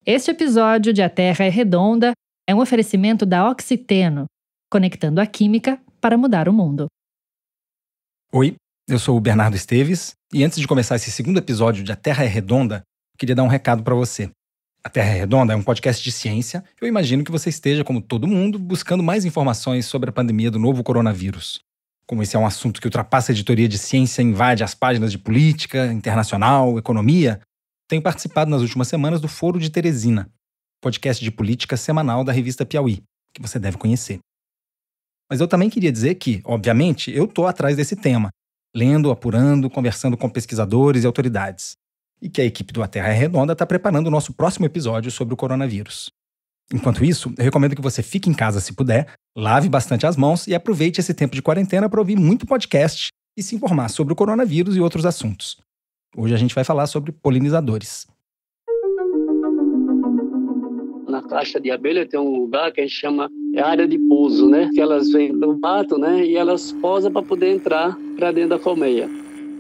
Este episódio de A Terra é Redonda é um oferecimento da Oxiteno, conectando a química para mudar o mundo. Oi, eu sou o Bernardo Esteves e antes de começar esse segundo episódio de A Terra é Redonda, eu queria dar um recado para você. A Terra é Redonda é um podcast de ciência. Eu imagino que você esteja, como todo mundo, buscando mais informações sobre a pandemia do novo coronavírus. Como esse é um assunto que ultrapassa a editoria de ciência e invade as páginas de política, internacional, economia, tenho participado nas últimas semanas do Foro de Teresina, podcast de política semanal da revista Piauí, que você deve conhecer. Mas eu também queria dizer que, obviamente, eu estou atrás desse tema, lendo, apurando, conversando com pesquisadores e autoridades. E que a equipe do A Terra é Redonda está preparando o nosso próximo episódio sobre o coronavírus. Enquanto isso, eu recomendo que você fique em casa se puder, lave bastante as mãos e aproveite esse tempo de quarentena para ouvir muito podcast e se informar sobre o coronavírus e outros assuntos. Hoje a gente vai falar sobre polinizadores. Na caixa de abelha tem um lugar que a gente chama área de pouso, né? Que elas vêm do mato, né? E elas posam para poder entrar para dentro da colmeia.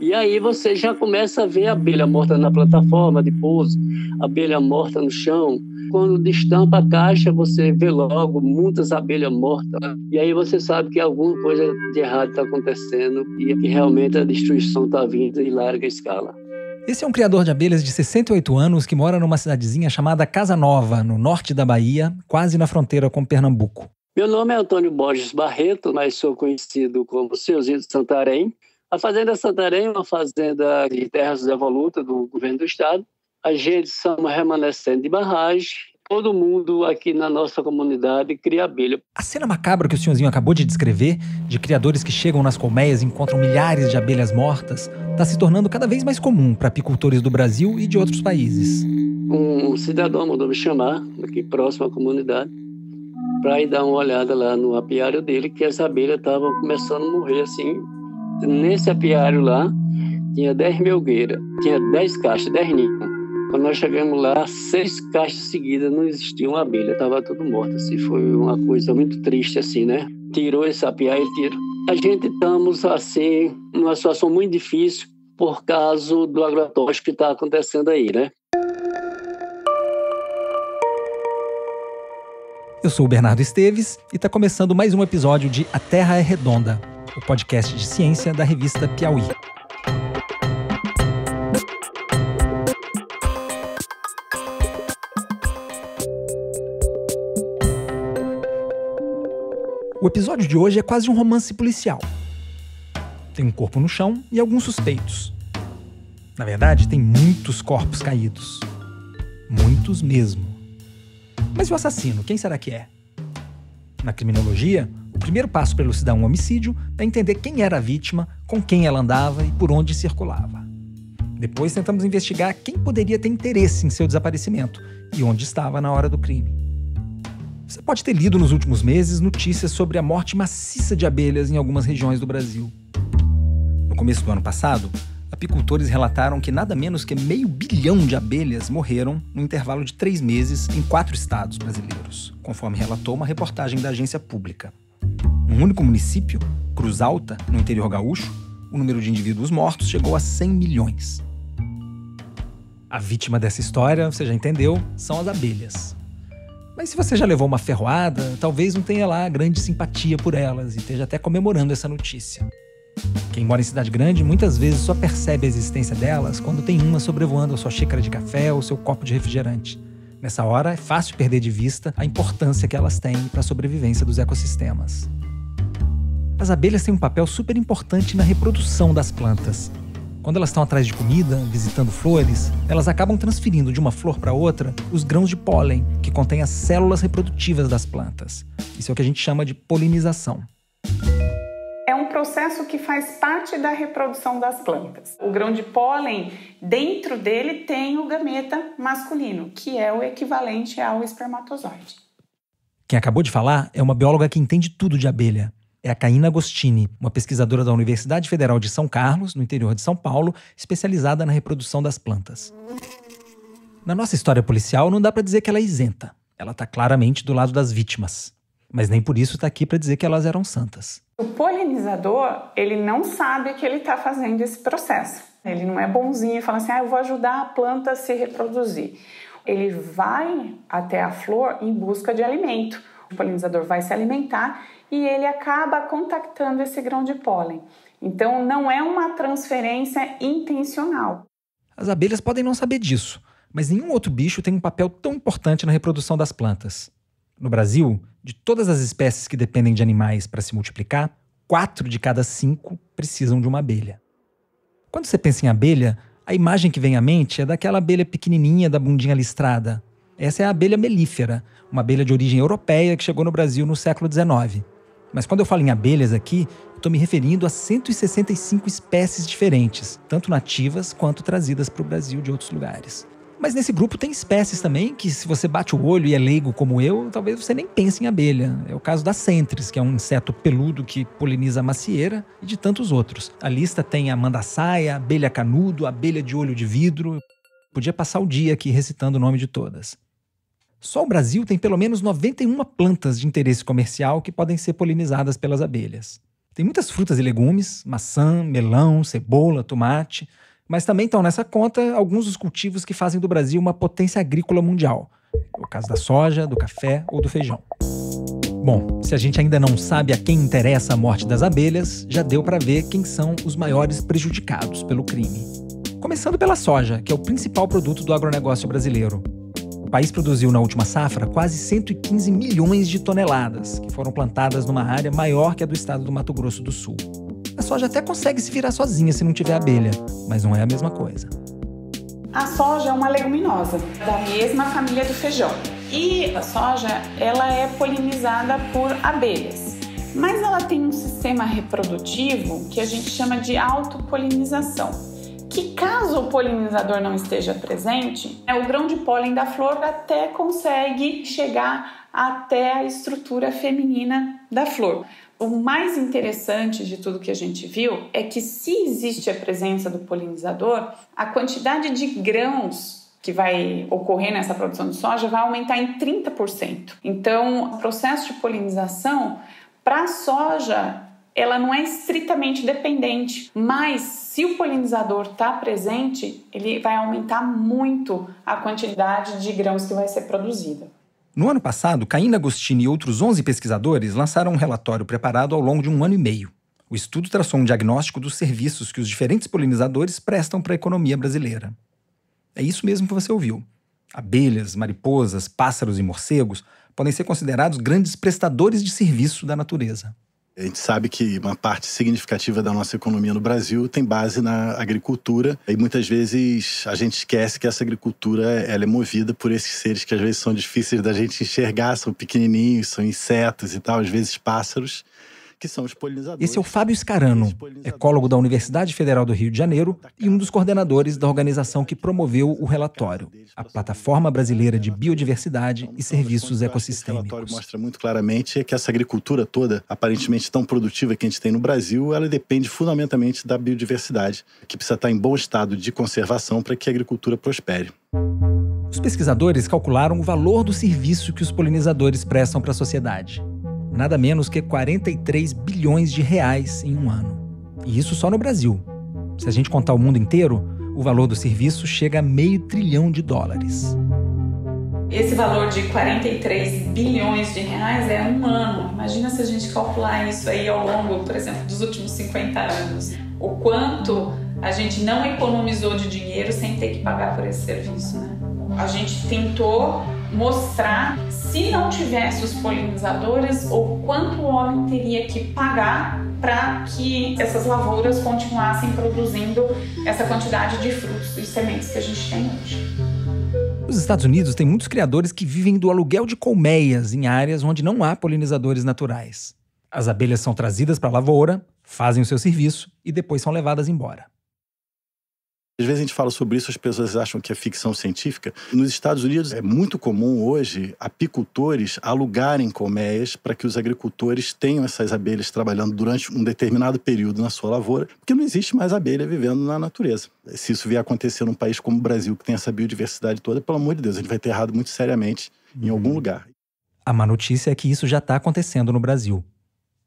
E aí você já começa a ver a abelha morta na plataforma de pouso, abelha morta no chão. Quando destampa a caixa, você vê logo muitas abelhas mortas. E aí você sabe que alguma coisa de errado está acontecendo e que realmente a destruição está vindo em larga escala. Esse é um criador de abelhas de 68 anos que mora numa cidadezinha chamada Casa Nova, no norte da Bahia, quase na fronteira com Pernambuco. Meu nome é Antônio Borges Barreto, mas sou conhecido como Senhorzinho de Santarém. A Fazenda Santarém é uma fazenda de terras devolutas do governo do estado. A gente somos remanescentes de barragem. Todo mundo aqui na nossa comunidade cria abelha. A cena macabra que o senhorzinho acabou de descrever, de criadores que chegam nas colmeias e encontram milhares de abelhas mortas, está se tornando cada vez mais comum para apicultores do Brasil e de outros países. Um cidadão mandou me chamar, aqui próximo à comunidade, para ir dar uma olhada lá no apiário dele, que as abelhas estavam começando a morrer assim. Nesse apiário lá, tinha 10 melgueiras, tinha 10 caixas, 10 ninhos. Quando nós chegamos lá, 6 caixas seguidas não existia uma abelha, estava tudo morto. Assim, foi uma coisa muito triste, assim, né? Tirou esse apiário e tirou. A gente estamos, assim, numa situação muito difícil por causa do agrotóxico que está acontecendo aí, né? Eu sou o Bernardo Esteves e está começando mais um episódio de A Terra é Redonda, o podcast de ciência da revista Piauí. O episódio de hoje é quase um romance policial. Tem um corpo no chão e alguns suspeitos. Na verdade, tem muitos corpos caídos. Muitos mesmo. Mas e o assassino? Quem será que é? Na criminologia, o primeiro passo para elucidar um homicídio é entender quem era a vítima, com quem ela andava e por onde circulava. Depois tentamos investigar quem poderia ter interesse em seu desaparecimento e onde estava na hora do crime. Você pode ter lido nos últimos meses notícias sobre a morte maciça de abelhas em algumas regiões do Brasil. No começo do ano passado, apicultores relataram que nada menos que 500 milhões de abelhas morreram no intervalo de 3 meses em 4 estados brasileiros, conforme relatou uma reportagem da agência pública. Num único município, Cruz Alta, no interior gaúcho, o número de indivíduos mortos chegou a 100 milhões. A vítima dessa história, você já entendeu, são as abelhas. Mas se você já levou uma ferroada, talvez não tenha lá grande simpatia por elas e esteja até comemorando essa notícia. Quem mora em cidade grande muitas vezes só percebe a existência delas quando tem uma sobrevoando a sua xícara de café ou seu copo de refrigerante. Nessa hora é fácil perder de vista a importância que elas têm para a sobrevivência dos ecossistemas. As abelhas têm um papel super importante na reprodução das plantas. Quando elas estão atrás de comida, visitando flores, elas acabam transferindo de uma flor para outra os grãos de pólen, que contêm as células reprodutivas das plantas. Isso é o que a gente chama de polinização. É um processo que faz parte da reprodução das plantas. O grão de pólen, dentro dele tem o gameta masculino, que é o equivalente ao espermatozoide. Quem acabou de falar é uma bióloga que entende tudo de abelha. É a Caína Agostini, uma pesquisadora da Universidade Federal de São Carlos, no interior de São Paulo, especializada na reprodução das plantas. Na nossa história policial, não dá para dizer que ela é isenta. Ela está claramente do lado das vítimas. Mas nem por isso está aqui para dizer que elas eram santas. O polinizador, ele não sabe que ele está fazendo esse processo. Ele não é bonzinho e fala assim, eu vou ajudar a planta a se reproduzir. ele vai até a flor em busca de alimento. O polinizador vai se alimentar e ele acaba contactando esse grão de pólen. Então, não é uma transferência intencional. As abelhas podem não saber disso, mas nenhum outro bicho tem um papel tão importante na reprodução das plantas. No Brasil, de todas as espécies que dependem de animais para se multiplicar, 4 de cada 5 precisam de uma abelha. Quando você pensa em abelha, a imagem que vem à mente é daquela abelha pequenininha da bundinha listrada. Essa é a abelha melífera, uma abelha de origem europeia que chegou no Brasil no século XIX. Mas quando eu falo em abelhas aqui, estou me referindo a 165 espécies diferentes, tanto nativas quanto trazidas para o Brasil de outros lugares. Mas nesse grupo tem espécies também que, se você bate o olho e é leigo como eu, talvez você nem pense em abelha. É o caso da centris, que é um inseto peludo que poliniza a macieira, e de tantos outros. A lista tem a mandaçaia, a abelha canudo, a abelha de olho de vidro. Podia passar o dia aqui recitando o nome de todas. Só o Brasil tem pelo menos 91 plantas de interesse comercial que podem ser polinizadas pelas abelhas. Tem muitas frutas e legumes, maçã, melão, cebola, tomate, mas também estão nessa conta alguns dos cultivos que fazem do Brasil uma potência agrícola mundial. É o caso da soja, do café ou do feijão. Bom, se a gente ainda não sabe a quem interessa a morte das abelhas, já deu para ver quem são os maiores prejudicados pelo crime. Começando pela soja, que é o principal produto do agronegócio brasileiro. O país produziu na última safra quase 115 milhões de toneladas, que foram plantadas numa área maior que a do estado do Mato Grosso do Sul. A soja até consegue se virar sozinha se não tiver abelha, mas não é a mesma coisa. A soja é uma leguminosa da mesma família do feijão. E a soja, ela é polinizada por abelhas. Mas ela tem um sistema reprodutivo que a gente chama de autopolinização. Que caso o polinizador não esteja presente, o grão de pólen da flor até consegue chegar até a estrutura feminina da flor. O mais interessante de tudo que a gente viu é que, se existe a presença do polinizador, a quantidade de grãos que vai ocorrer nessa produção de soja vai aumentar em 30%. Então, o processo de polinização para a soja, ela não é estritamente dependente, mas se o polinizador está presente, ele vai aumentar muito a quantidade de grãos que vai ser produzida. No ano passado, Caína Agostini e outros 11 pesquisadores lançaram um relatório preparado ao longo de 1 ano e meio. O estudo traçou um diagnóstico dos serviços que os diferentes polinizadores prestam para a economia brasileira. É isso mesmo que você ouviu. Abelhas, mariposas, pássaros e morcegos podem ser considerados grandes prestadores de serviço da natureza. A gente sabe que uma parte significativa da nossa economia no Brasil tem base na agricultura e muitas vezes a gente esquece que essa agricultura ela é movida por esses seres que às vezes são difíceis da gente enxergar, são pequenininhos, são insetos e tal, às vezes pássaros, que são os polinizadores. Esse é o Fábio Scarano, ecólogo da Universidade Federal do Rio de Janeiro e um dos coordenadores da organização que promoveu o relatório, a Plataforma Brasileira de Biodiversidade e Serviços Ecossistêmicos. O relatório mostra muito claramente que essa agricultura toda, aparentemente tão produtiva que a gente tem no Brasil, ela depende fundamentalmente da biodiversidade, que precisa estar em bom estado de conservação para que a agricultura prospere. Os pesquisadores calcularam o valor do serviço que os polinizadores prestam para a sociedade. Nada menos que 43 bilhões de reais em um ano. E isso só no Brasil. Se a gente contar o mundo inteiro, o valor do serviço chega a $500 bilhão. Esse valor de 43 bilhões de reais é um ano. Imagina se a gente calcular isso aí ao longo, por exemplo, dos últimos 50 anos. O quanto a gente não economizou de dinheiro sem ter que pagar por esse serviço, né? A gente tentou mostrar, se não tivesse os polinizadores, o quanto o homem teria que pagar para que essas lavouras continuassem produzindo essa quantidade de frutos e sementes que a gente tem hoje. Os Estados Unidos têm muitos criadores que vivem do aluguel de colmeias em áreas onde não há polinizadores naturais. As abelhas são trazidas para a lavoura, fazem o seu serviço e depois são levadas embora. Às vezes a gente fala sobre isso, as pessoas acham que é ficção científica. Nos Estados Unidos é muito comum hoje apicultores alugarem colmeias para que os agricultores tenham essas abelhas trabalhando durante um determinado período na sua lavoura, porque não existe mais abelha vivendo na natureza. Se isso vier acontecer num país como o Brasil, que tem essa biodiversidade toda, pelo amor de Deus, a gente vai ter errado muito seriamente em algum lugar. A má notícia é que isso já está acontecendo no Brasil.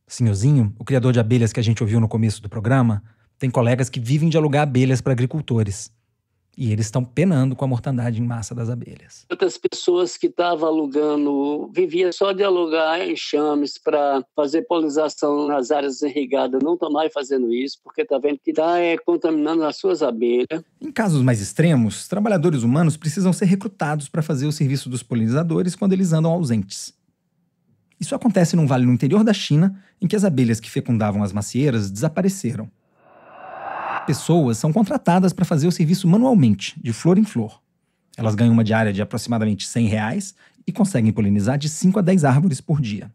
Sinhozinho, o criador de abelhas que a gente ouviu no começo do programa, tem colegas que vivem de alugar abelhas para agricultores. E eles estão penando com a mortandade em massa das abelhas. Outras pessoas que estavam alugando, viviam só de alugar enxames para fazer polinização nas áreas irrigadas, não estão mais fazendo isso, porque está vendo que está contaminando as suas abelhas. Em casos mais extremos, trabalhadores humanos precisam ser recrutados para fazer o serviço dos polinizadores quando eles andam ausentes. Isso acontece num vale no interior da China, em que as abelhas que fecundavam as macieiras desapareceram. Pessoas são contratadas para fazer o serviço manualmente, de flor em flor. Elas ganham uma diária de aproximadamente R$100 e conseguem polinizar de 5 a 10 árvores por dia.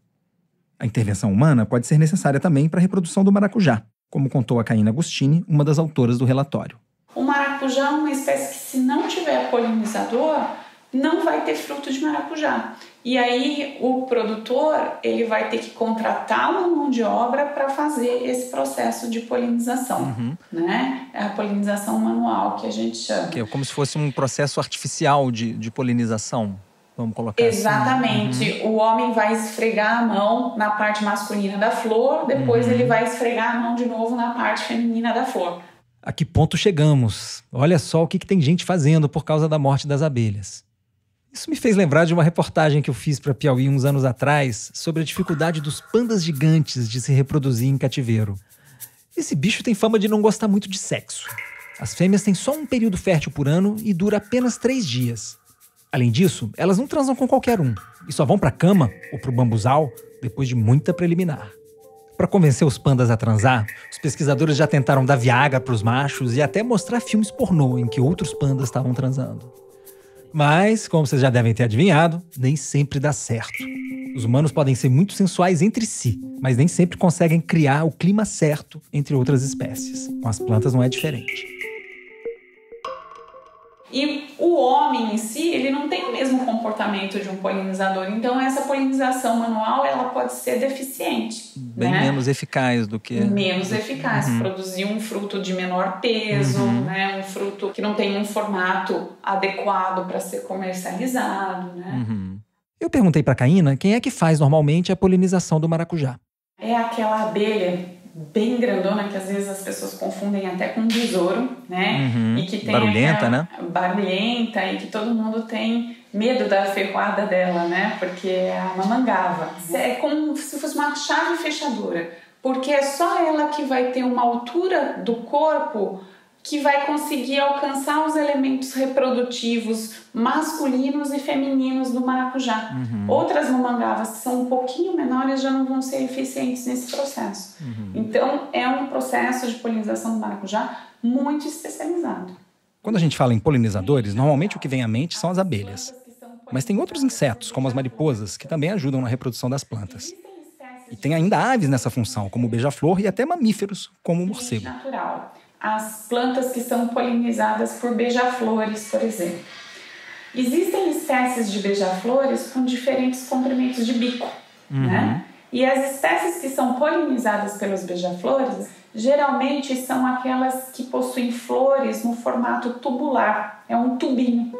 A intervenção humana pode ser necessária também para a reprodução do maracujá, como contou a Caína Agostini, uma das autoras do relatório. O maracujá é uma espécie que, se não tiver polinizador, não vai ter fruto de maracujá. E aí o produtor ele vai ter que contratar uma mão de obra para fazer esse processo de polinização, né? É a polinização manual que a gente chama. Que é como se fosse um processo artificial de polinização, vamos colocar Exatamente. assim. O homem vai esfregar a mão na parte masculina da flor, depois ele vai esfregar a mão de novo na parte feminina da flor. A que ponto chegamos? Olha só o que tem gente fazendo por causa da morte das abelhas. Isso me fez lembrar de uma reportagem que eu fiz para Piauí uns anos atrás sobre a dificuldade dos pandas gigantes de se reproduzir em cativeiro. Esse bicho tem fama de não gostar muito de sexo. As fêmeas têm só um período fértil por ano e dura apenas 3 dias. Além disso, elas não transam com qualquer um e só vão para a cama ou para o bambuzal depois de muita preliminar. Para convencer os pandas a transar, os pesquisadores já tentaram dar Viagra para os machos e até mostrar filmes pornô em que outros pandas estavam transando. Mas, como vocês já devem ter adivinhado, nem sempre dá certo. Os humanos podem ser muito sensuais entre si, mas nem sempre conseguem criar o clima certo entre outras espécies. Com as plantas não é diferente. E o homem em si, ele não tem o mesmo comportamento de um polinizador. Então, essa polinização manual, ela pode ser deficiente. Bem menos eficaz do que... Menos eficaz. Produzir um fruto de menor peso, né? Um fruto que não tem um formato adequado para ser comercializado, né? Eu perguntei para a Caína quem é que faz normalmente a polinização do maracujá. É aquela abelha bem grandona, que às vezes as pessoas confundem até com um besouro, né? E que tem barulhenta, né? Barulhenta, e que todo mundo tem medo da ferroada dela, né? Porque é a mamangava. É como se fosse uma chave fechadora, porque é só ela que vai ter uma altura do corpo que vai conseguir alcançar os elementos reprodutivos masculinos e femininos do maracujá. Outras mamangavas que são um pouquinho menores já não vão ser eficientes nesse processo. Então, é um processo de polinização do maracujá muito especializado. Quando a gente fala em polinizadores, normalmente o que vem à mente são as abelhas. Mas tem outros insetos, como as mariposas, que também ajudam na reprodução das plantas. E tem ainda aves nessa função, como o beija-flor, e até mamíferos, como o morcego. Natural. As plantas que são polinizadas por beija-flores, por exemplo. Existem espécies de beija-flores com diferentes comprimentos de bico, né? E as espécies que são polinizadas pelos beija-flores, geralmente são aquelas que possuem flores no formato tubular. É um tubinho.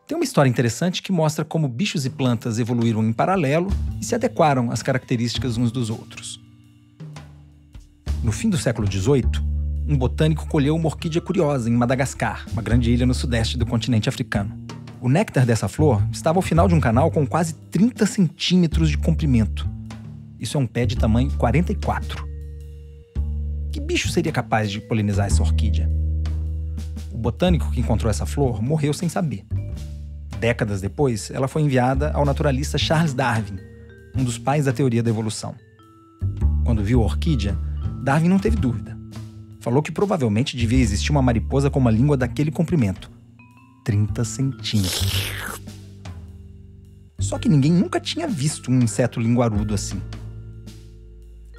Tem uma história interessante que mostra como bichos e plantas evoluíram em paralelo e se adequaram às características uns dos outros. No fim do século XVIII, um botânico colheu uma orquídea curiosa em Madagascar, uma grande ilha no sudeste do continente africano. O néctar dessa flor estava ao final de um canal com quase 30 centímetros de comprimento. Isso é um pé de tamanho 44. Que bicho seria capaz de polinizar essa orquídea? O botânico que encontrou essa flor morreu sem saber. Décadas depois, ela foi enviada ao naturalista Charles Darwin, um dos pais da teoria da evolução. Quando viu a orquídea, Darwin não teve dúvida. Falou que provavelmente devia existir uma mariposa com uma língua daquele comprimento. 30 centímetros. Só que ninguém nunca tinha visto um inseto linguarudo assim.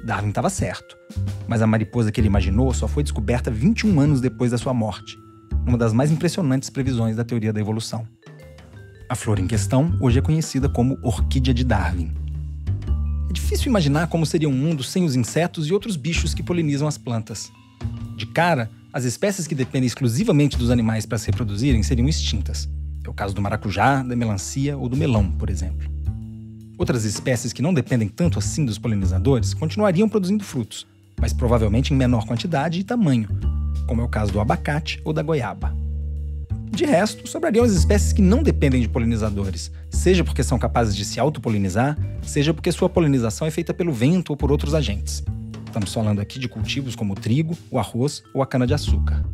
Darwin estava certo, mas a mariposa que ele imaginou só foi descoberta 21 anos depois da sua morte, uma das mais impressionantes previsões da teoria da evolução. A flor em questão hoje é conhecida como orquídea de Darwin. É difícil imaginar como seria um mundo sem os insetos e outros bichos que polinizam as plantas. De cara, as espécies que dependem exclusivamente dos animais para se reproduzirem seriam extintas. É o caso do maracujá, da melancia ou do melão, por exemplo. Outras espécies que não dependem tanto assim dos polinizadores continuariam produzindo frutos, mas provavelmente em menor quantidade e tamanho, como é o caso do abacate ou da goiaba. De resto, sobrariam as espécies que não dependem de polinizadores, seja porque são capazes de se autopolinizar, seja porque sua polinização é feita pelo vento ou por outros agentes. Estamos falando aqui de cultivos como o trigo, o arroz ou a cana-de-açúcar.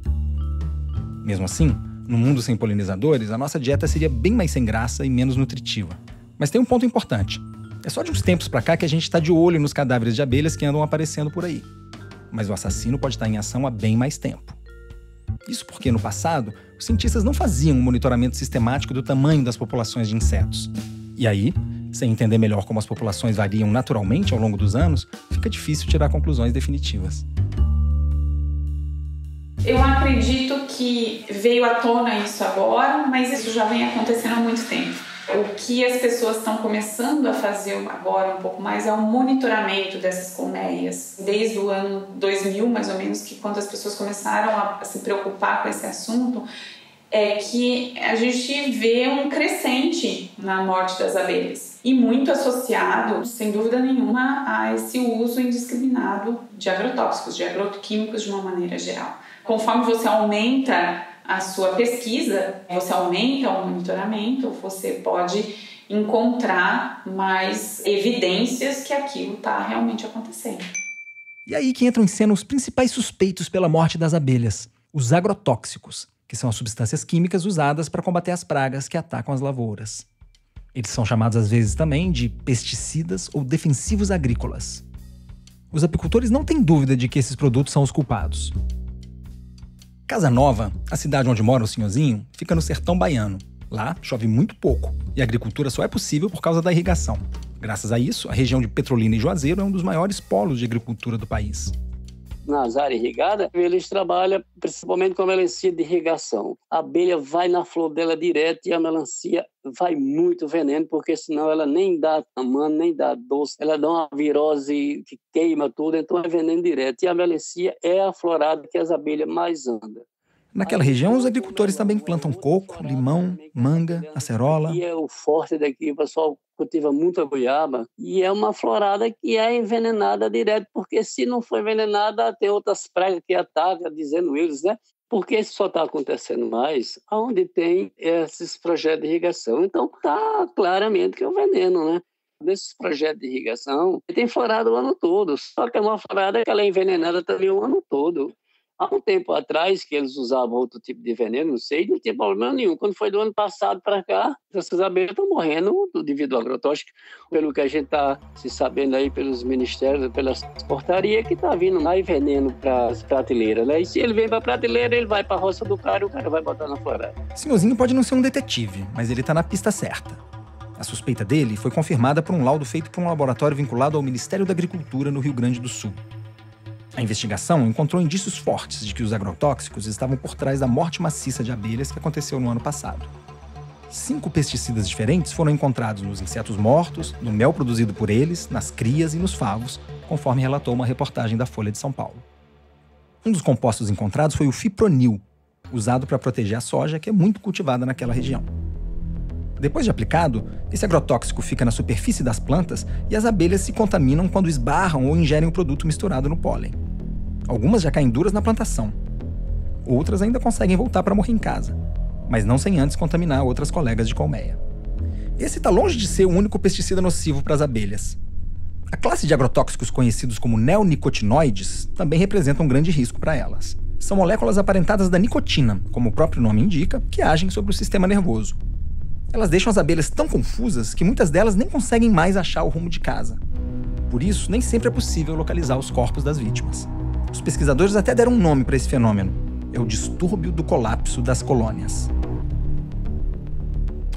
Mesmo assim, no mundo sem polinizadores, a nossa dieta seria bem mais sem graça e menos nutritiva. Mas tem um ponto importante. É só de uns tempos pra cá que a gente está de olho nos cadáveres de abelhas que andam aparecendo por aí. Mas o assassino pode estar em ação há bem mais tempo. Isso porque, no passado, os cientistas não faziam um monitoramento sistemático do tamanho das populações de insetos. E aí, sem entender melhor como as populações variam naturalmente ao longo dos anos, fica difícil tirar conclusões definitivas. Eu acredito que veio à tona isso agora, mas isso já vem acontecendo há muito tempo. O que as pessoas estão começando a fazer agora um pouco mais é o monitoramento dessas colmeias. Desde o ano 2000, mais ou menos, que quando as pessoas começaram a se preocupar com esse assunto, é que a gente vê um crescente na morte das abelhas. E muito associado, sem dúvida nenhuma, a esse uso indiscriminado de agrotóxicos, de agroquímicos de uma maneira geral. Conforme você aumenta a sua pesquisa, você aumenta o monitoramento, você pode encontrar mais evidências que aquilo está realmente acontecendo. E aí que entram em cena os principais suspeitos pela morte das abelhas, os agrotóxicos, que são as substâncias químicas usadas para combater as pragas que atacam as lavouras. Eles são chamados às vezes também de pesticidas ou defensivos agrícolas. Os apicultores não têm dúvida de que esses produtos são os culpados. Casa Nova, a cidade onde mora o senhorzinho, fica no sertão baiano. Lá chove muito pouco e a agricultura só é possível por causa da irrigação. Graças a isso, a região de Petrolina e Juazeiro é um dos maiores polos de agricultura do país. Nas áreas irrigadas, eles trabalham principalmente com a melancia de irrigação. A abelha vai na flor dela direto e a melancia vai muito veneno, porque senão ela nem dá tamanho, nem dá doce. Ela dá uma virose que queima tudo, então é veneno direto. E a melancia é a florada que as abelhas mais andam. Naquela região, os agricultores também plantam coco, limão, manga, acerola. E é o forte daqui, o pessoal cultiva muita goiaba. E é uma florada que é envenenada direto, porque se não for envenenada, tem outras pragas que atacam, dizendo eles, né? Porque isso só está acontecendo mais onde tem esses projetos de irrigação. Então, está claramente que é o veneno, né? Nesses projetos de irrigação, tem florada o ano todo. Só que é uma florada que ela é envenenada também o ano todo. Há um tempo atrás que eles usavam outro tipo de veneno, não sei, não tinha problema nenhum. Quando foi do ano passado para cá, essas abelhas estão morrendo devido ao agrotóxico. Pelo que a gente está se sabendo aí pelos ministérios, pelas portarias, que está vindo mais veneno para as prateleiras, né? E se ele vem para a prateleira, ele vai para a roça do cara e o cara vai botar na floresta. Senhorzinho pode não ser um detetive, mas ele está na pista certa. A suspeita dele foi confirmada por um laudo feito por um laboratório vinculado ao Ministério da Agricultura no Rio Grande do Sul. A investigação encontrou indícios fortes de que os agrotóxicos estavam por trás da morte maciça de abelhas que aconteceu no ano passado. 5 pesticidas diferentes foram encontrados nos insetos mortos, no mel produzido por eles, nas crias e nos favos, conforme relatou uma reportagem da Folha de São Paulo. Um dos compostos encontrados foi o fipronil, usado para proteger a soja, que é muito cultivada naquela região. Depois de aplicado, esse agrotóxico fica na superfície das plantas e as abelhas se contaminam quando esbarram ou ingerem o produto misturado no pólen. Algumas já caem duras na plantação. Outras ainda conseguem voltar para morrer em casa, mas não sem antes contaminar outras colegas de colmeia. Esse está longe de ser o único pesticida nocivo para as abelhas. A classe de agrotóxicos conhecidos como neonicotinoides também representa um grande risco para elas. São moléculas aparentadas da nicotina, como o próprio nome indica, que agem sobre o sistema nervoso. Elas deixam as abelhas tão confusas que muitas delas nem conseguem mais achar o rumo de casa. Por isso, nem sempre é possível localizar os corpos das vítimas. Os pesquisadores até deram um nome para esse fenômeno. É o distúrbio do colapso das colônias.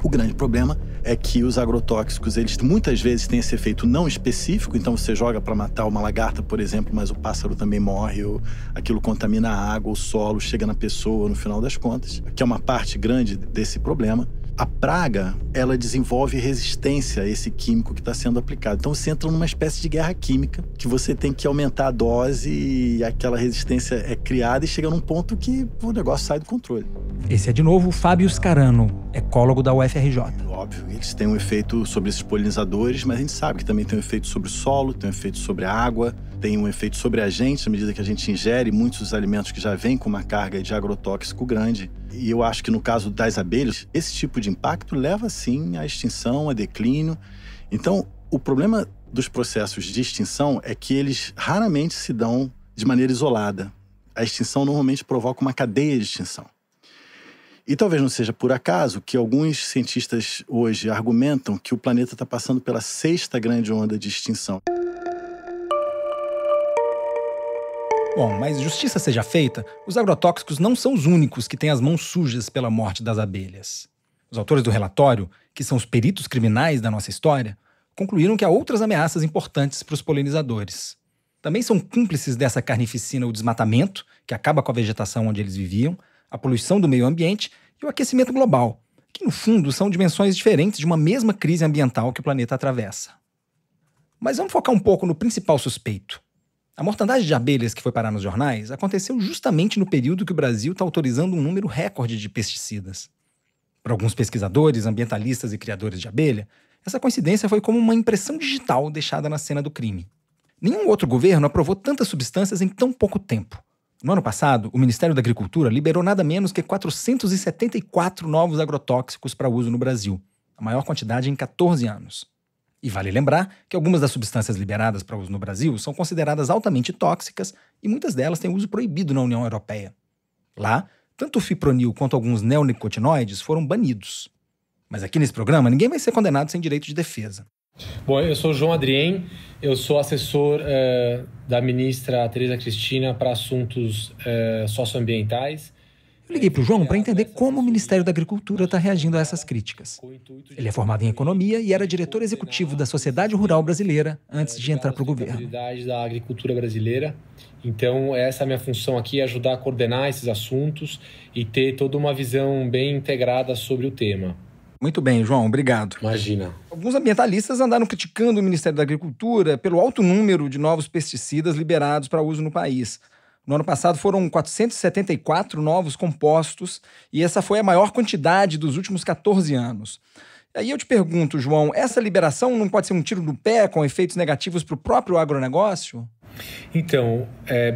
O grande problema é que os agrotóxicos, eles muitas vezes têm esse efeito não específico, então você joga para matar uma lagarta, por exemplo, mas o pássaro também morre, ou aquilo contamina a água, o solo, chega na pessoa no final das contas, que é uma parte grande desse problema. A praga, ela desenvolve resistência a esse químico que está sendo aplicado. Então você entra numa espécie de guerra química, que você tem que aumentar a dose e aquela resistência é criada e chega num ponto que o negócio sai do controle. Esse é de novo o Fábio Scarano, ecólogo da UFRJ. Óbvio, eles têm um efeito sobre esses polinizadores, mas a gente sabe que também tem um efeito sobre o solo, tem um efeito sobre a água, tem um efeito sobre a gente, à medida que a gente ingere muitos dos alimentos que já vêm com uma carga de agrotóxico grande. E eu acho que no caso das abelhas, esse tipo de impacto leva, sim, à extinção, a declínio. Então, o problema dos processos de extinção é que eles raramente se dão de maneira isolada. A extinção normalmente provoca uma cadeia de extinção. E talvez não seja por acaso que alguns cientistas hoje argumentam que o planeta está passando pela 6ª grande onda de extinção. Bom, mas justiça seja feita, os agrotóxicos não são os únicos que têm as mãos sujas pela morte das abelhas. Os autores do relatório, que são os peritos criminais da nossa história, concluíram que há outras ameaças importantes para os polinizadores. Também são cúmplices dessa carnificina o desmatamento, que acaba com a vegetação onde eles viviam, a poluição do meio ambiente e o aquecimento global, que no fundo são dimensões diferentes de uma mesma crise ambiental que o planeta atravessa. Mas vamos focar um pouco no principal suspeito. A mortandade de abelhas que foi parar nos jornais aconteceu justamente no período que o Brasil está autorizando um número recorde de pesticidas. Para alguns pesquisadores, ambientalistas e criadores de abelha, essa coincidência foi como uma impressão digital deixada na cena do crime. Nenhum outro governo aprovou tantas substâncias em tão pouco tempo. No ano passado, o Ministério da Agricultura liberou nada menos que 474 novos agrotóxicos para uso no Brasil, a maior quantidade em 14 anos. E vale lembrar que algumas das substâncias liberadas para uso no Brasil são consideradas altamente tóxicas e muitas delas têm uso proibido na União Europeia. Lá, tanto o fipronil quanto alguns neonicotinoides foram banidos. Mas aqui nesse programa, ninguém vai ser condenado sem direito de defesa. Bom, eu sou o João Adrien, eu sou assessor da ministra Tereza Cristina para assuntos socioambientais. Eu liguei para o João para entender como o Ministério da Agricultura está reagindo a essas críticas. Ele é formado em economia e era diretor executivo da Sociedade Rural Brasileira antes de entrar para o governo. Da agricultura brasileira. Então, essa é a minha função aqui, ajudar a coordenar esses assuntos e ter toda uma visão bem integrada sobre o tema. Muito bem, João, obrigado. Imagina. Alguns ambientalistas andaram criticando o Ministério da Agricultura pelo alto número de novos pesticidas liberados para uso no país. No ano passado foram 474 novos compostos e essa foi a maior quantidade dos últimos 14 anos. Aí eu te pergunto, João, essa liberação não pode ser um tiro no pé com efeitos negativos para o próprio agronegócio? Então,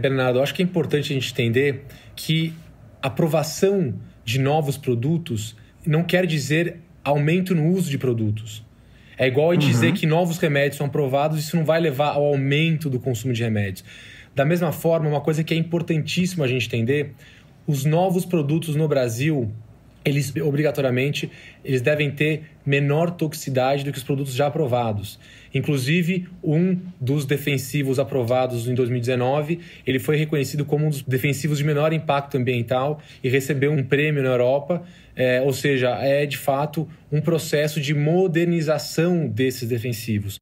Bernardo, eu acho que é importante a gente entender que a aprovação de novos produtos não quer dizer aumento no uso de produtos. É igual a dizer que novos remédios são aprovados, isso não vai levar ao aumento do consumo de remédios. Da mesma forma, uma coisa que é importantíssima a gente entender, os novos produtos no Brasil, eles obrigatoriamente devem ter menor toxicidade do que os produtos já aprovados. Inclusive, um dos defensivos aprovados em 2019, ele foi reconhecido como um dos defensivos de menor impacto ambiental e recebeu um prêmio na Europa. Ou seja, é de fato um processo de modernização desses defensivos.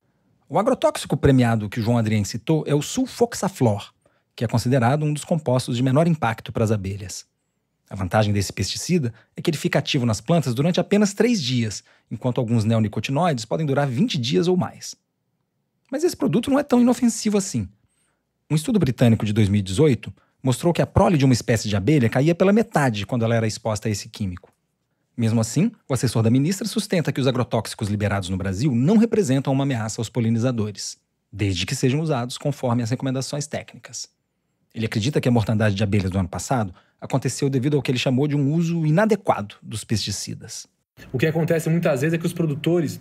O agrotóxico premiado que o João Adrien citou é o sulfoxaflor, que é considerado um dos compostos de menor impacto para as abelhas. A vantagem desse pesticida é que ele fica ativo nas plantas durante apenas 3 dias, enquanto alguns neonicotinoides podem durar 20 dias ou mais. Mas esse produto não é tão inofensivo assim. Um estudo britânico de 2018 mostrou que a prole de uma espécie de abelha caía pela metade quando ela era exposta a esse químico. Mesmo assim, o assessor da ministra sustenta que os agrotóxicos liberados no Brasil não representam uma ameaça aos polinizadores, desde que sejam usados conforme as recomendações técnicas. Ele acredita que a mortandade de abelhas do ano passado aconteceu devido ao que ele chamou de um uso inadequado dos pesticidas. O que acontece muitas vezes é que os produtores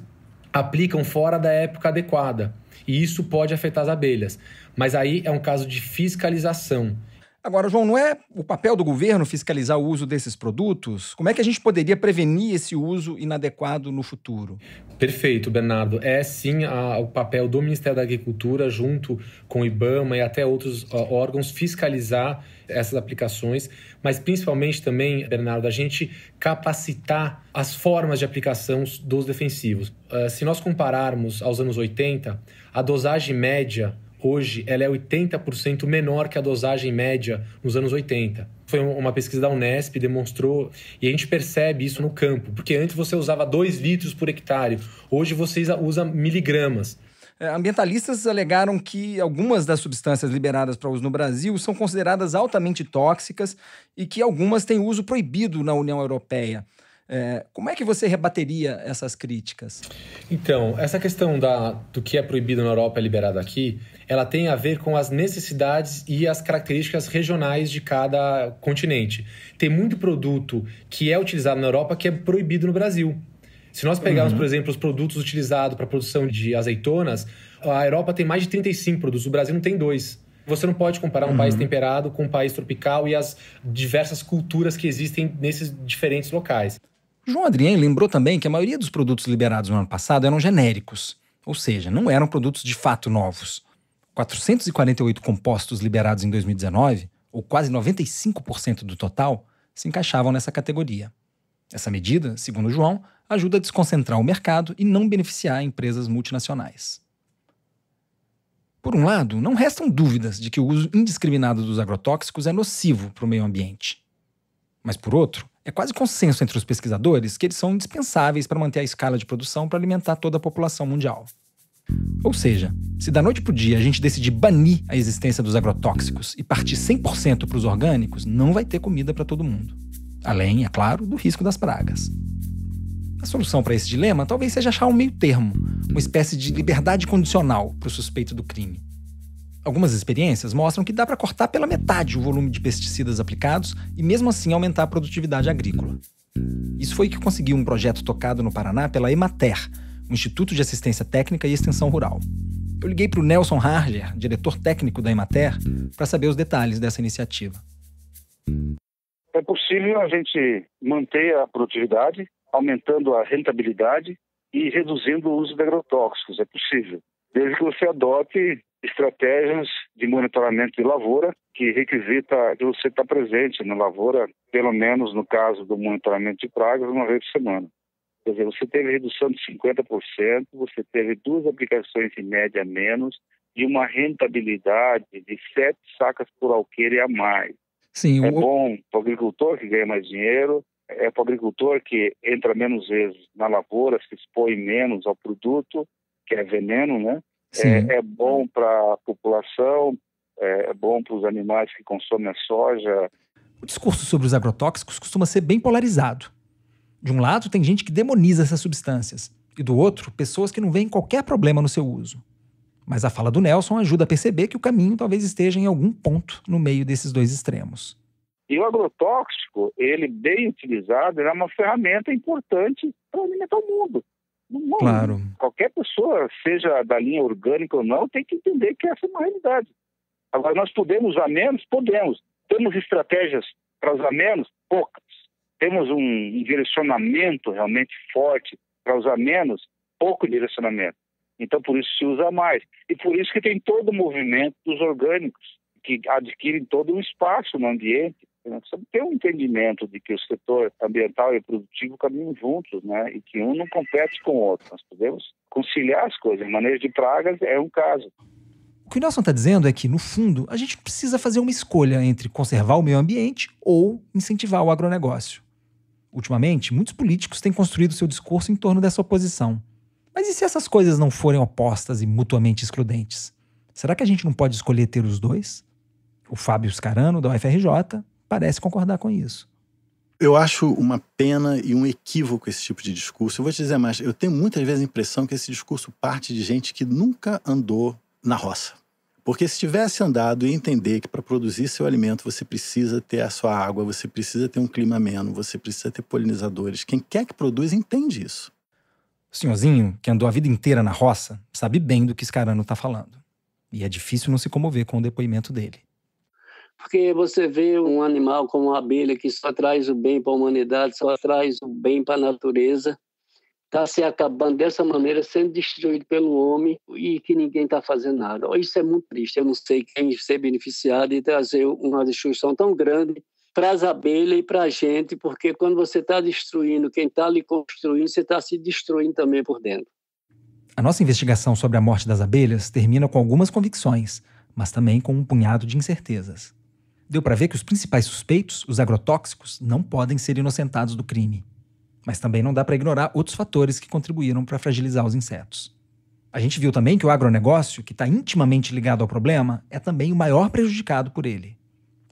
aplicam fora da época adequada, e isso pode afetar as abelhas. Mas aí é um caso de fiscalização. Agora, João, não é o papel do governo fiscalizar o uso desses produtos? Como é que a gente poderia prevenir esse uso inadequado no futuro? Perfeito, Bernardo. É sim o papel do Ministério da Agricultura, junto com o IBAMA e até outros órgãos, fiscalizar essas aplicações, mas principalmente também, Bernardo, a gente capacitar as formas de aplicação dos defensivos. Se nós compararmos aos anos 80, a dosagem média hoje ela é 80% menor que a dosagem média nos anos 80. Foi uma pesquisa da Unesp, demonstrou, e a gente percebe isso no campo, porque antes você usava 2 litros por hectare, hoje você usa miligramas. Ambientalistas alegaram que algumas das substâncias liberadas para uso no Brasil são consideradas altamente tóxicas e que algumas têm uso proibido na União Europeia. Como é que você rebateria essas críticas? Então, essa questão do que é proibido na Europa e liberado aqui, ela tem a ver com as necessidades e as características regionais de cada continente. Tem muito produto que é utilizado na Europa que é proibido no Brasil. Se nós pegarmos, por exemplo, os produtos utilizados para a produção de azeitonas, a Europa tem mais de 35 produtos, o Brasil não tem 2. Você não pode comparar um país temperado com um país tropical e as diversas culturas que existem nesses diferentes locais. João Adrien lembrou também que a maioria dos produtos liberados no ano passado eram genéricos, ou seja, não eram produtos de fato novos. 448 compostos liberados em 2019, ou quase 95% do total, se encaixavam nessa categoria. Essa medida, segundo o João, ajuda a desconcentrar o mercado e não beneficiar empresas multinacionais. Por um lado, não restam dúvidas de que o uso indiscriminado dos agrotóxicos é nocivo para o meio ambiente. Mas, por outro, é quase consenso entre os pesquisadores que eles são indispensáveis para manter a escala de produção para alimentar toda a população mundial. Ou seja, se da noite para o dia a gente decidir banir a existência dos agrotóxicos e partir 100% para os orgânicos, não vai ter comida para todo mundo. Além, é claro, do risco das pragas. A solução para esse dilema talvez seja achar um meio termo, uma espécie de liberdade condicional para o suspeito do crime. Algumas experiências mostram que dá para cortar pela metade o volume de pesticidas aplicados e mesmo assim aumentar a produtividade agrícola. Isso foi o que conseguiu um projeto tocado no Paraná pela Emater, o Instituto de Assistência Técnica e Extensão Rural. Eu liguei para o Nelson Harger, diretor técnico da Emater, para saber os detalhes dessa iniciativa. É possível a gente manter a produtividade, aumentando a rentabilidade e reduzindo o uso de agrotóxicos. É possível, desde que você adote estratégias de monitoramento de lavoura que requisita que você está presente na lavoura, pelo menos no caso do monitoramento de pragas, uma vez por semana. Quer dizer, você teve redução de 50%, você teve 2 aplicações em média a menos e uma rentabilidade de 7 sacas por alqueire a mais. Sim, bom para o agricultor que ganha mais dinheiro, é para o agricultor que entra menos vezes na lavoura, se expõe menos ao produto, que é veneno, né? É bom para a população, é bom para os animais que consomem a soja. O discurso sobre os agrotóxicos costuma ser bem polarizado. De um lado, tem gente que demoniza essas substâncias, e do outro, pessoas que não veem qualquer problema no seu uso. Mas a fala do Nelson ajuda a perceber que o caminho talvez esteja em algum ponto no meio desses dois extremos. E o agrotóxico, ele bem utilizado, é uma ferramenta importante para alimentar o mundo. Claro. Qualquer pessoa, seja da linha orgânica ou não, tem que entender que essa é uma realidade. Agora, nós podemos usar menos? Podemos. Temos estratégias para usar menos? Poucas. Temos um direcionamento realmente forte para usar menos? Pouco direcionamento. Então, por isso se usa mais. E por isso que tem todo o movimento dos orgânicos, que adquirem todo um espaço no ambiente. Nós precisamos ter um entendimento de que o setor ambiental e produtivo caminham juntos, né? E que um não compete com o outro. Nós podemos conciliar as coisas. O manejo de pragas é um caso. O que o Nelson está dizendo é que, no fundo, a gente precisa fazer uma escolha entre conservar o meio ambiente ou incentivar o agronegócio. Ultimamente, muitos políticos têm construído seu discurso em torno dessa oposição. Mas e se essas coisas não forem opostas e mutuamente excludentes? Será que a gente não pode escolher ter os dois? O Fábio Scarano, da UFRJ, parece concordar com isso. Eu acho uma pena e um equívoco esse tipo de discurso. Eu vou te dizer mais, eu tenho muitas vezes a impressão que esse discurso parte de gente que nunca andou na roça. Porque se tivesse andado e entender que para produzir seu alimento você precisa ter a sua água, você precisa ter um clima ameno, você precisa ter polinizadores, quem quer que produz entende isso. O senhorzinho, que andou a vida inteira na roça, sabe bem do que Scarano está falando. E é difícil não se comover com o depoimento dele. Porque você vê um animal como a abelha que só traz o bem para a humanidade, só traz o bem para a natureza, está se acabando dessa maneira, sendo destruído pelo homem e que ninguém está fazendo nada. Isso é muito triste. Eu não sei quem ser beneficiado e trazer uma destruição tão grande para as abelhas e para a gente, porque quando você está destruindo quem está ali construindo, você está se destruindo também por dentro. A nossa investigação sobre a morte das abelhas termina com algumas convicções, mas também com um punhado de incertezas. Deu para ver que os principais suspeitos, os agrotóxicos, não podem ser inocentados do crime. Mas também não dá para ignorar outros fatores que contribuíram para fragilizar os insetos. A gente viu também que o agronegócio, que está intimamente ligado ao problema, é também o maior prejudicado por ele.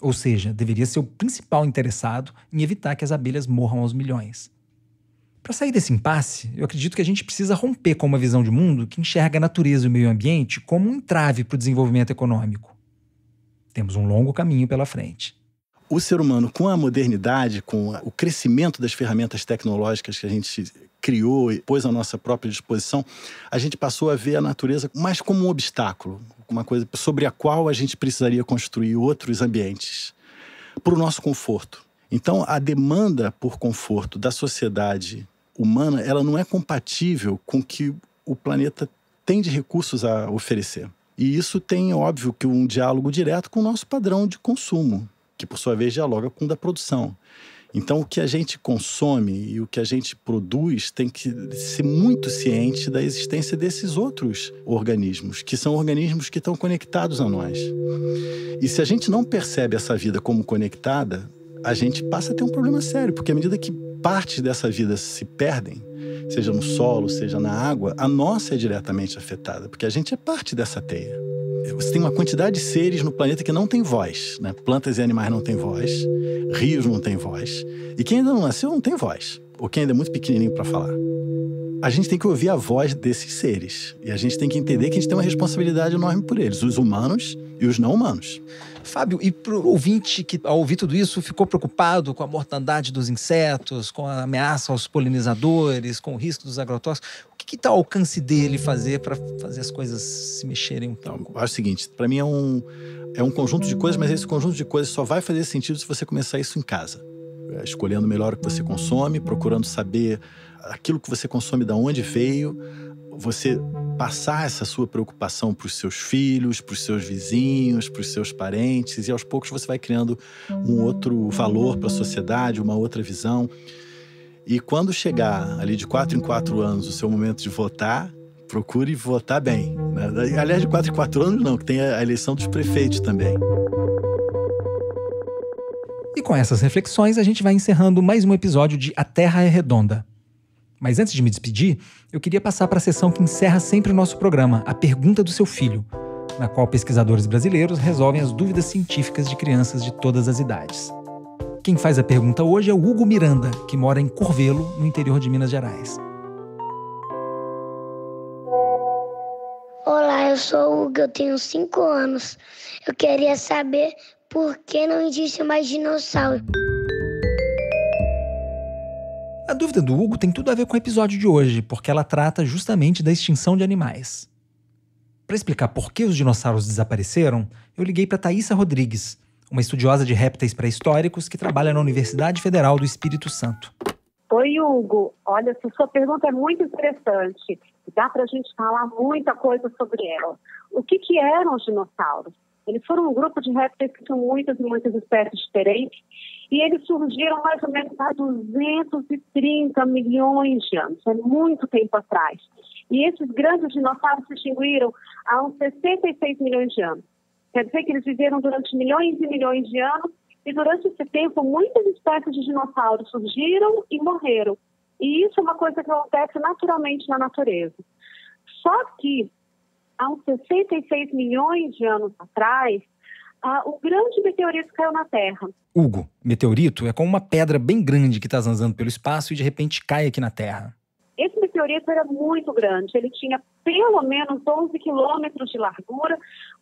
Ou seja, deveria ser o principal interessado em evitar que as abelhas morram aos milhões. Para sair desse impasse, eu acredito que a gente precisa romper com uma visão de mundo que enxerga a natureza e o meio ambiente como um entrave para o desenvolvimento econômico. Temos um longo caminho pela frente. O ser humano, com a modernidade, com o crescimento das ferramentas tecnológicas que a gente criou e pôs à nossa própria disposição, a gente passou a ver a natureza mais como um obstáculo, uma coisa sobre a qual a gente precisaria construir outros ambientes para o nosso conforto. Então, a demanda por conforto da sociedade humana, ela não é compatível com o que o planeta tem de recursos a oferecer. E isso tem, óbvio, que um diálogo direto com o nosso padrão de consumo, que, por sua vez, dialoga com o da produção. Então, o que a gente consome e o que a gente produz tem que ser muito ciente da existência desses outros organismos, que são organismos que estão conectados a nós. E se a gente não percebe essa vida como conectada, a gente passa a ter um problema sério, porque à medida que partes dessa vida se perdem, seja no solo, seja na água, a nossa é diretamente afetada, porque a gente é parte dessa teia. Você tem uma quantidade de seres no planeta que não tem voz, né? Plantas e animais não têm voz, rios não têm voz, e quem ainda não nasceu não tem voz, ou quem ainda é muito pequenininho para falar. A gente tem que ouvir a voz desses seres, e a gente tem que entender que a gente tem uma responsabilidade enorme por eles, os humanos e os não humanos. Fábio, e para o ouvinte que, ao ouvir tudo isso, ficou preocupado com a mortandade dos insetos, com a ameaça aos polinizadores, com o risco dos agrotóxicos, o que está ao alcance dele fazer para fazer as coisas se mexerem um pouco? Então, acho o seguinte, para mim é um conjunto de coisas, mas esse conjunto de coisas só vai fazer sentido se você começar isso em casa. Escolhendo melhor o que você consome, procurando saber aquilo que você consome, de onde veio, você passar essa sua preocupação para os seus filhos, para os seus vizinhos, para os seus parentes, e aos poucos você vai criando um outro valor para a sociedade, uma outra visão. E quando chegar ali de 4 em 4 anos o seu momento de votar, procure votar bem, né? Aliás, de 4 em 4 anos não, que tem a eleição dos prefeitos também. E com essas reflexões, a gente vai encerrando mais um episódio de A Terra é Redonda. Mas antes de me despedir, eu queria passar para a sessão que encerra sempre o nosso programa, a Pergunta do Seu Filho, na qual pesquisadores brasileiros resolvem as dúvidas científicas de crianças de todas as idades. Quem faz a pergunta hoje é o Hugo Miranda, que mora em Corvelo, no interior de Minas Gerais. Olá, eu sou o Hugo, eu tenho 5 anos. Eu queria saber por que não existe mais dinossauro. A dúvida do Hugo tem tudo a ver com o episódio de hoje, porque ela trata justamente da extinção de animais. Para explicar por que os dinossauros desapareceram, eu liguei para Thaísa Rodrigues, uma estudiosa de répteis pré-históricos que trabalha na Universidade Federal do Espírito Santo. Oi, Hugo. Olha, essa sua pergunta é muito interessante. Dá para a gente falar muita coisa sobre ela. O que eram os dinossauros? Eles foram um grupo de répteis que tinham muitas e muitas espécies diferentes, e eles surgiram mais ou menos há 230 milhões de anos, é muito tempo atrás. E esses grandes dinossauros se extinguiram há uns 66 milhões de anos. Quer dizer que eles viveram durante milhões e milhões de anos, e durante esse tempo muitas espécies de dinossauros surgiram e morreram. E isso é uma coisa que acontece naturalmente na natureza. Só que há uns 66 milhões de anos atrás, um grande meteorito caiu na Terra. Hugo, meteorito é como uma pedra bem grande que está zanzando pelo espaço e de repente cai aqui na Terra. Esse meteorito era muito grande, ele tinha pelo menos 11 quilômetros de largura,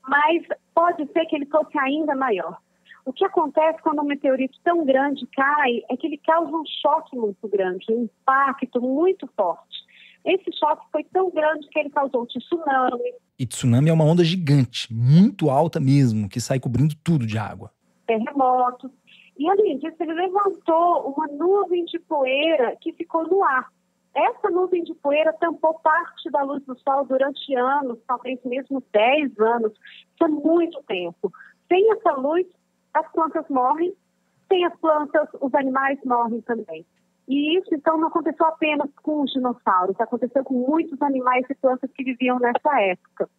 mas pode ser que ele fosse ainda maior. O que acontece quando um meteorito tão grande cai é que ele causa um choque muito grande, um impacto muito forte. Esse choque foi tão grande que ele causou tsunami. E tsunami é uma onda gigante, muito alta mesmo, que sai cobrindo tudo de água. Terremotos. E além disso, ele levantou uma nuvem de poeira que ficou no ar. Essa nuvem de poeira tampou parte da luz do sol durante anos, talvez mesmo 10 anos. Isso é muito tempo. Sem essa luz, as plantas morrem. Sem as plantas, os animais morrem também. E isso, então, não aconteceu apenas com os dinossauros, aconteceu com muitos animais e plantas que viviam nessa época.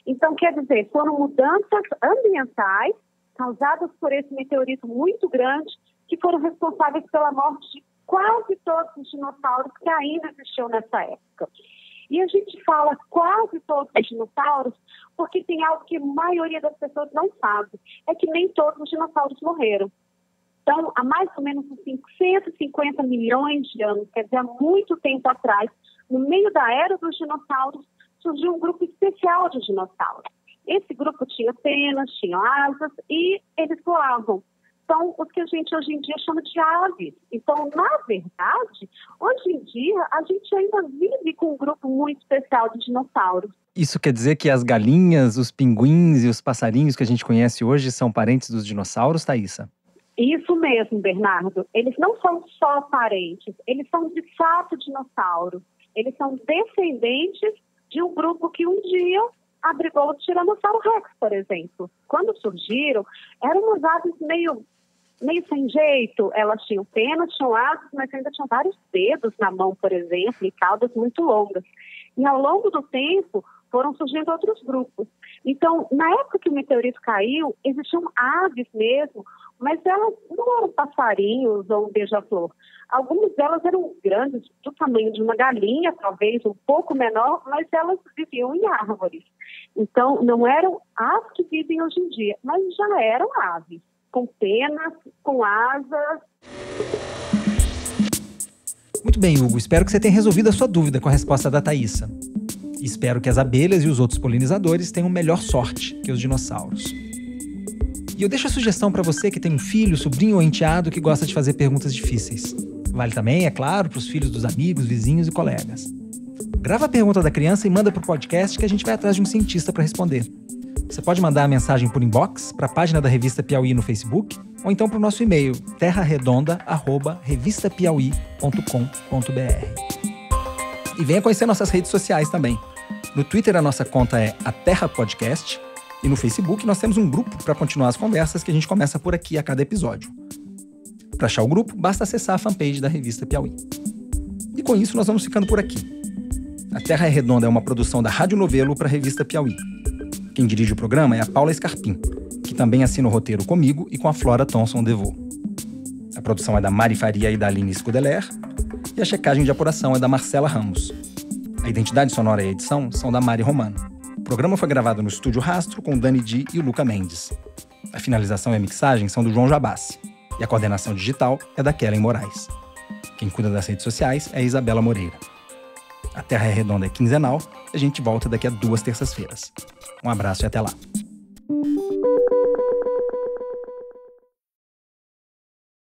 Então, quer dizer, foram mudanças ambientais causadas por esse meteorito muito grande que foram responsáveis pela morte de quase todos os dinossauros que ainda existiam nessa época. E a gente fala quase todos os dinossauros porque tem algo que a maioria das pessoas não sabe, é que nem todos os dinossauros morreram. Então, há mais ou menos 150 milhões de anos, quer dizer, há muito tempo atrás, no meio da era dos dinossauros, surgiu um grupo especial de dinossauros. Esse grupo tinha penas, tinha asas e eles voavam. São os que a gente hoje em dia chama de aves. Então, na verdade, hoje em dia, a gente ainda vive com um grupo muito especial de dinossauros. Isso quer dizer que as galinhas, os pinguins e os passarinhos que a gente conhece hoje são parentes dos dinossauros, Thaísa? Isso mesmo, Bernardo. Eles não são só parentes, eles são de fato dinossauros. Eles são descendentes de um grupo que um dia abrigou o Tiranossauro Rex, por exemplo. Quando surgiram, eram umas aves meio sem jeito. Elas tinham penas, tinham asas, mas ainda tinham vários dedos na mão, por exemplo, e caudas muito longas. E ao longo do tempo, foram surgindo outros grupos. Então, na época que o meteorito caiu, existiam aves mesmo, mas elas não eram passarinhos ou um beija-flor. Algumas delas eram grandes, do tamanho de uma galinha, talvez um pouco menor, mas elas viviam em árvores. Então, não eram as que vivem hoje em dia, mas já eram aves, com penas, com asas. Muito bem, Hugo. Espero que você tenha resolvido a sua dúvida com a resposta da Thaísa. Espero que as abelhas e os outros polinizadores tenham melhor sorte que os dinossauros. E eu deixo a sugestão para você que tem um filho, sobrinho ou enteado que gosta de fazer perguntas difíceis. Vale também, é claro, para os filhos dos amigos, vizinhos e colegas. Grava a pergunta da criança e manda para o podcast que a gente vai atrás de um cientista para responder. Você pode mandar a mensagem por inbox para a página da Revista Piauí no Facebook ou então para o nosso e-mail terraredonda@revistapiauí.com.br. E venha conhecer nossas redes sociais também. No Twitter a nossa conta é A Terra Podcast e no Facebook nós temos um grupo para continuar as conversas que a gente começa por aqui a cada episódio. Para achar o grupo, basta acessar a fanpage da Revista Piauí. E com isso nós vamos ficando por aqui. A Terra é Redonda é uma produção da Rádio Novelo para a Revista Piauí. Quem dirige o programa é a Paula Scarpim, que também assina o roteiro comigo e com a Flora Thomson-Devaux. A produção é da Mari Faria e da Aline Scudeler, e a checagem de apuração é da Marcela Ramos. A identidade sonora e a edição são da Mari Romano. O programa foi gravado no Estúdio Rastro com o Dani Di e o Luca Mendes. A finalização e a mixagem são do João Jabassi. E a coordenação digital é da Kellen Moraes. Quem cuida das redes sociais é a Isabela Moreira. A Terra é Redonda é quinzenal e a gente volta daqui a 2 terças-feiras. Um abraço e até lá.